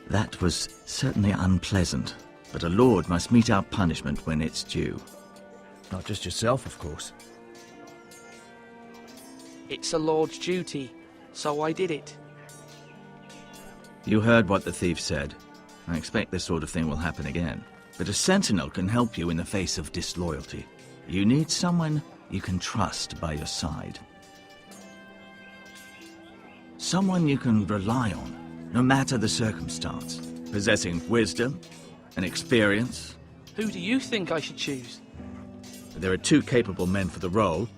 That was certainly unpleasant, but a lord must mete out punishment when it's due. Not just yourself, of course. It's a lord's duty, so I did it. You heard what the thief said. I expect this sort of thing will happen again. But a sentinel can help you in the face of disloyalty. You need someone you can trust by your side. Someone you can rely on, no matter the circumstance. Possessing wisdom and experience. Who do you think I should choose? There are two capable men for the role.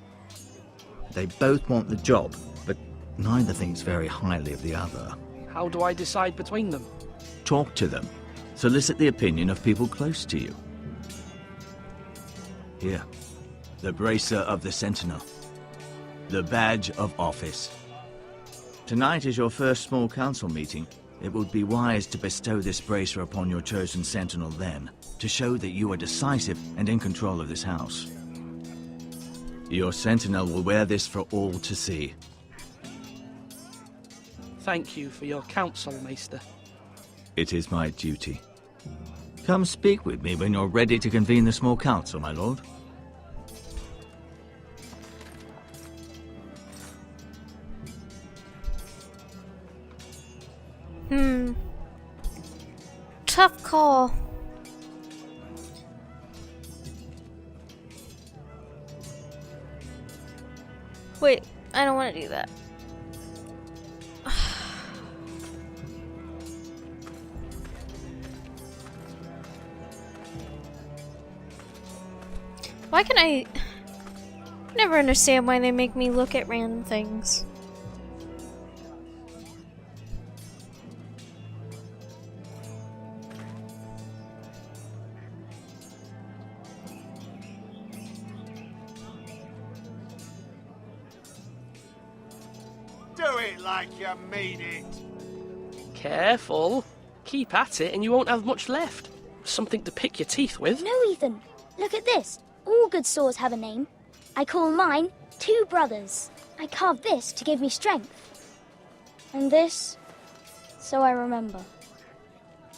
They both want the job, but neither thinks very highly of the other. How do I decide between them? Talk to them. Solicit the opinion of people close to you. Here, the bracer of the Sentinel. The badge of office. Tonight is your first small council meeting. It would be wise to bestow this bracer upon your chosen Sentinel then, to show that you are decisive and in control of this house. Your Sentinel will wear this for all to see. Thank you for your counsel, Maester. It is my duty. Come speak with me when you're ready to convene the small council, my lord. Tough call. Wait, I don't want to do that. Why can I never understand why they make me look at random things? Do it like you mean it. Careful. Keep at it and you won't have much left. Something to pick your teeth with. No, Ethan. Look at this. All good swords have a name. I call mine Two Brothers. I carved this to give me strength. And this, so I remember.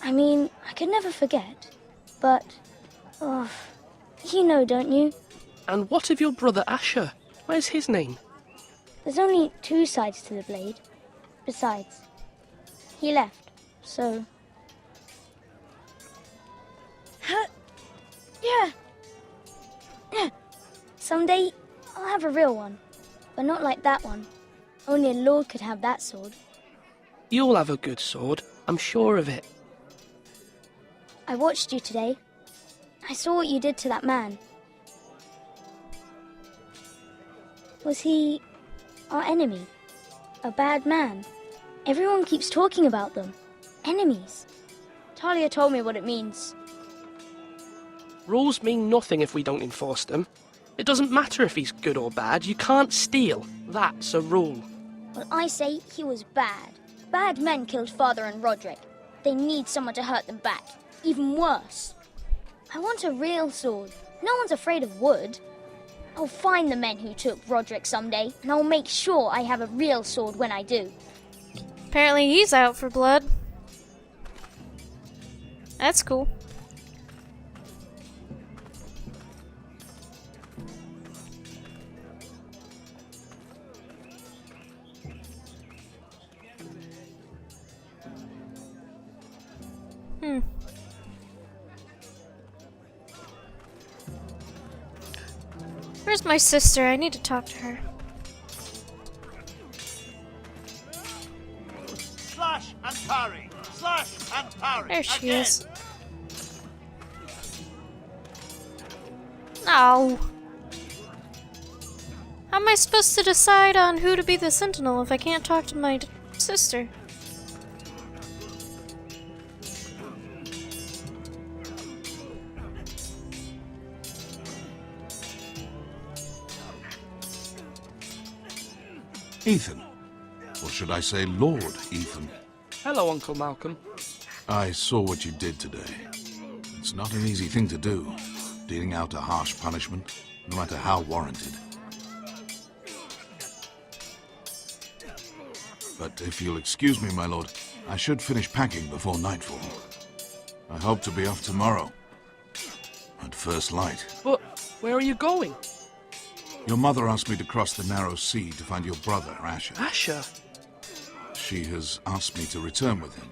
I mean, I could never forget. But, oh, you know, don't you? And what of your brother Asher? Where's his name? There's only two sides to the blade. Besides, he left, so... Yeah. Someday, I'll have a real one. But not like that one. Only a lord could have that sword. You'll have a good sword. I'm sure of it. I watched you today. I saw what you did to that man. Was he our enemy? A bad man? Everyone keeps talking about them. Enemies. Talia told me what it means. Rules mean nothing if we don't enforce them. It doesn't matter if he's good or bad. You can't steal. That's a rule. Well, I say he was bad. Bad men killed Father and Roderick. They need someone to hurt them back. Even worse. I want a real sword. No one's afraid of wood. I'll find the men who took Roderick someday, and I'll make sure I have a real sword when I do. Apparently he's out for blood. That's cool. Where's my sister? I need to talk to her. Slash and parry. Slash and parry. There she Again. is. No. How am I supposed to decide on who to be the sentinel if I can't talk to my sister? Ethan. Or should I say Lord Ethan? Hello, Uncle Malcolm. I saw what you did today. It's not an easy thing to do, dealing out a harsh punishment. no matter how warranted. But if you'll excuse me, my lord, I should finish packing before nightfall. I hope to be off tomorrow, at first light. But where are you going? Your mother asked me to cross the narrow sea to find your brother, Asher. Asher? She has asked me to return with him,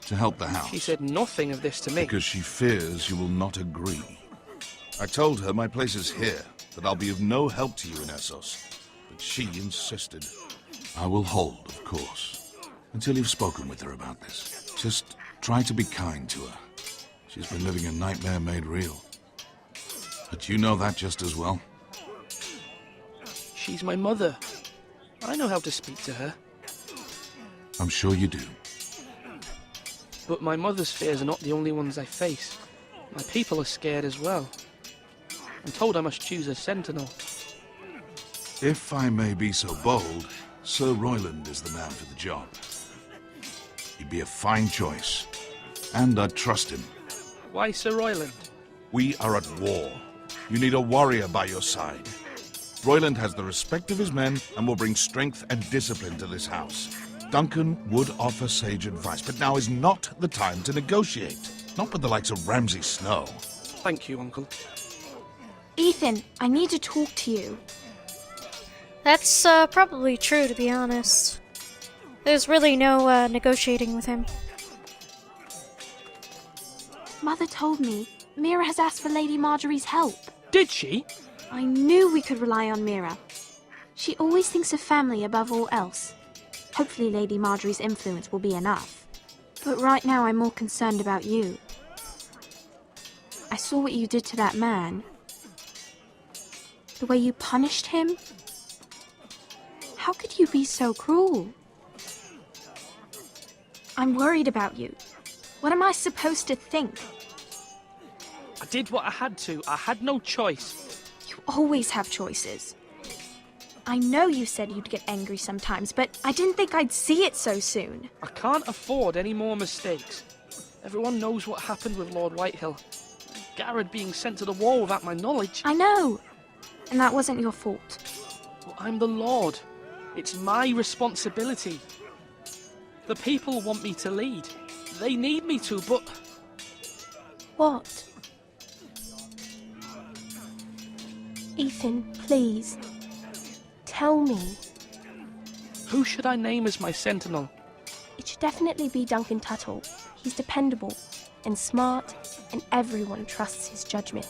to help the house. She said nothing of this to me. Because she fears you will not agree. I told her my place is here, that I'll be of no help to you in Essos. But she insisted. I will hold, of course, until you've spoken with her about this. Just try to be kind to her. She's been living a nightmare made real. But you know that just as well. She's my mother. I know how to speak to her. I'm sure you do. But my mother's fears are not the only ones I face. My people are scared as well. I'm told I must choose a sentinel. If I may be so bold, Sir Royland is the man for the job. He'd be a fine choice, and I'd trust him. Why Sir Royland? We are at war. You need a warrior by your side. Royland has the respect of his men and will bring strength and discipline to this house. Duncan would offer sage advice, but now is not the time to negotiate. Not with the likes of Ramsay Snow. Thank you, Uncle. Ethan, I need to talk to you. That's probably true, to be honest. There's really no negotiating with him. Mother told me Mira has asked for Lady Marjorie's help. Did she? I knew we could rely on Mira. She always thinks of family above all else. Hopefully Lady Marjorie's influence will be enough. But right now I'm more concerned about you. I saw what you did to that man. The way you punished him. How could you be so cruel? I'm worried about you. What am I supposed to think? I did what I had to. I had no choice. You always have choices. I know you said you'd get angry sometimes, but I didn't think I'd see it so soon. I can't afford any more mistakes. Everyone knows what happened with Lord Whitehill. Garrett being sent to the war without my knowledge. I know. And that wasn't your fault. Well, I'm the Lord. It's my responsibility. The people want me to lead. They need me to, but... What? Ethan, please. Tell me. Who should I name as my sentinel? It should definitely be Duncan Tuttle. He's dependable and smart, and everyone trusts his judgment.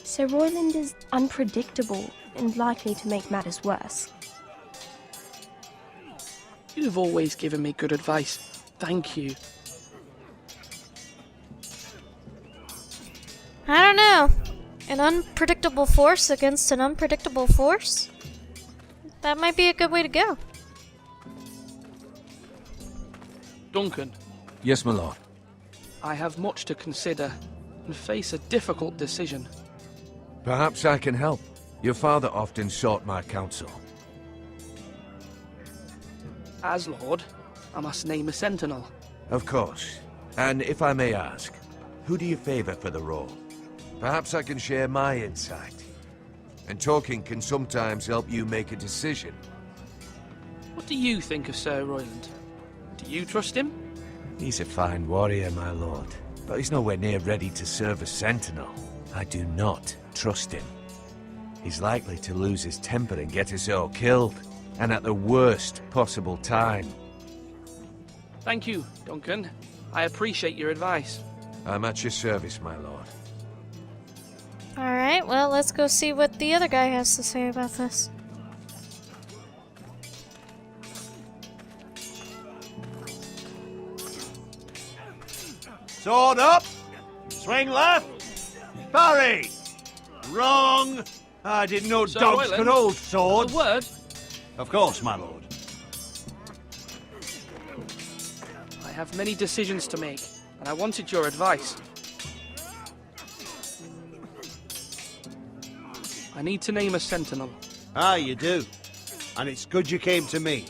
Sir Royland is unpredictable and likely to make matters worse. You've always given me good advice. Thank you. I don't know. An unpredictable force against an unpredictable force? That might be a good way to go. Duncan, Yes, my lord. I have much to consider and face a difficult decision. Perhaps I can help. Your father often sought my counsel. As Lord, I must name a sentinel. Of course. And if I may ask, who do you favor for the role? Perhaps I can share my insight. And talking can sometimes help you make a decision. What do you think of Sir Royland? Do you trust him? He's a fine warrior, my lord. But he's nowhere near ready to serve as sentinel. I do not trust him. He's likely to lose his temper and get us all killed. And at the worst possible time. Thank you, Duncan. I appreciate your advice. I'm at your service, my lord. Alright, well, let's go see what the other guy has to say about this. Sword up! Swing left! Parry! Wrong! I didn't know Sir dogs Royland, could hold A swords. word? Of course, my lord. I have many decisions to make, and I wanted your advice. I need to name a sentinel. Ah, you do. And it's good you came to me.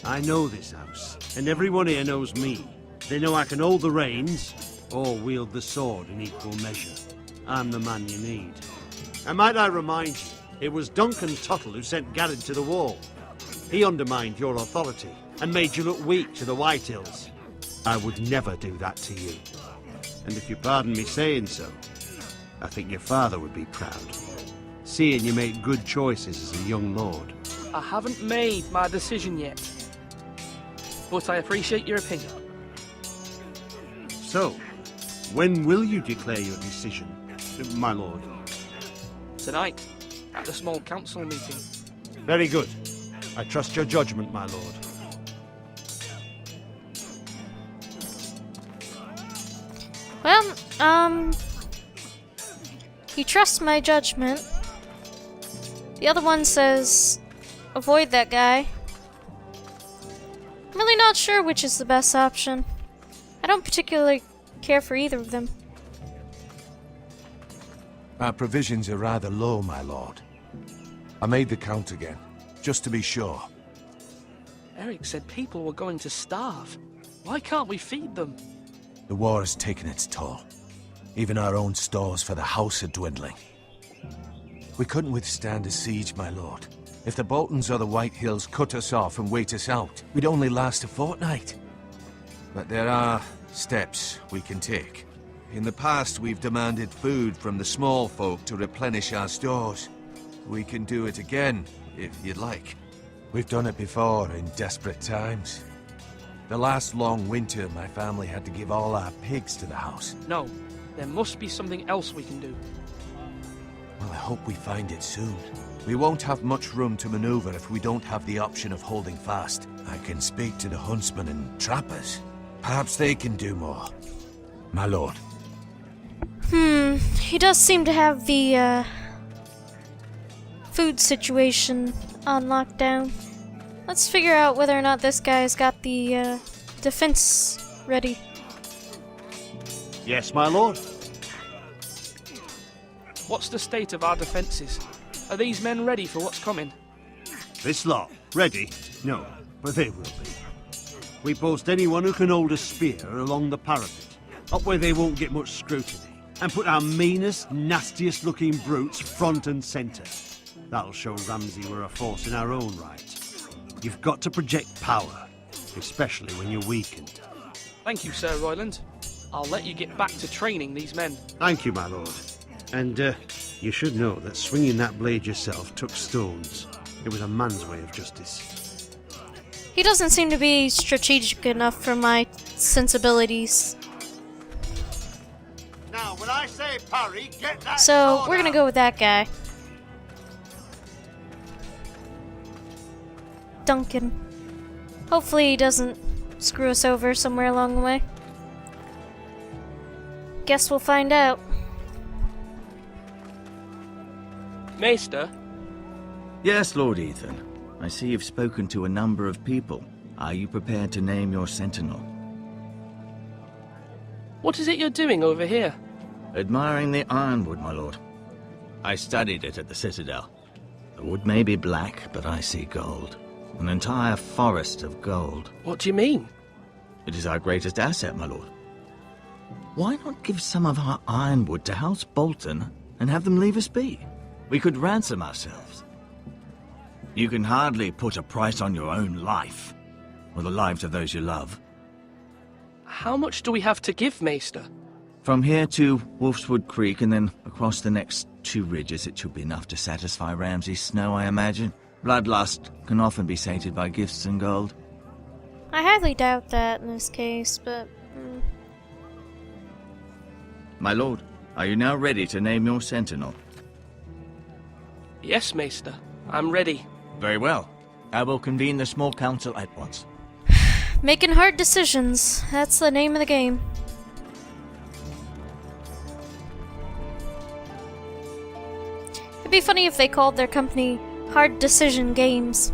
I know this house, and everyone here knows me. They know I can hold the reins, or wield the sword in equal measure. I'm the man you need. And might I remind you, It was Duncan Tuttle who sent Garrett to the wall. He undermined your authority and made you look weak to the Whitehills. I would never do that to you. And if you pardon me saying so, I think your father would be proud, seeing you make good choices as a young lord. I haven't made my decision yet, but I appreciate your opinion. So, when will you declare your decision, my lord? Tonight, at the small council meeting. Very good. I trust your judgment, my lord. Well, he trusts my judgment. The other one says, avoid that guy. I'm really not sure which is the best option. I don't particularly care for either of them. Our provisions are rather low, my lord. I made the count again, just to be sure. Eric said people were going to starve. Why can't we feed them? The war has taken its toll. Even our own stores for the house are dwindling. We couldn't withstand a siege, my lord. If the Boltons or the Whitehills cut us off and wait us out, we'd only last a fortnight. But there are steps we can take. In the past, we've demanded food from the small folk to replenish our stores. We can do it again, if you'd like. We've done it before in desperate times. The last long winter, my family had to give all our pigs to the house. No, there must be something else we can do. Well, I hope we find it soon. We won't have much room to maneuver if we don't have the option of holding fast. I can speak to the huntsmen and trappers. Perhaps they can do more. My lord. He does seem to have the, food situation on lockdown. Let's figure out whether or not this guy's got the, defense ready. Yes, my lord. What's the state of our defences? Are these men ready for what's coming? This lot, ready? No, but they will be. We post anyone who can hold a spear along the parapet, up where they won't get much scrutiny, and put our meanest, nastiest looking brutes front and centre. That'll show Ramsay we're a force in our own right. You've got to project power, especially when you're weakened. Thank you, Sir Royland. I'll let you get back to training these men. Thank you, my lord. And, you should know that swinging that blade yourself took stones. It was a man's way of justice. He doesn't seem to be strategic enough for my sensibilities. Now, when I say parry, get that So, sword we're gonna out. go with that guy. Duncan. Hopefully he doesn't screw us over somewhere along the way. Guess we'll find out. Maester, Yes, Lord Ethan. I see you've spoken to a number of people. Are you prepared to name your sentinel? what is it you're doing over here? Admiring the ironwood, my lord. I studied it at the Citadel. The wood may be black, but I see gold. An entire forest of gold. What do you mean? It is our greatest asset, my lord. Why not give some of our ironwood to House Bolton and have them leave us be? We could ransom ourselves. You can hardly put a price on your own life, or the lives of those you love. How much do we have to give, Maester? From here to Wolfswood Creek and then across the next 2 ridges, it should be enough to satisfy Ramsay Snow, I imagine. Bloodlust can often be sated by gifts and gold. I highly doubt that in this case, but... My lord, are you now ready to name your sentinel? Yes, Maester. I'm ready. Very well. I will convene the small council at once. Making hard decisions. That's the name of the game. It'd be funny if they called their company Hard Decision Games.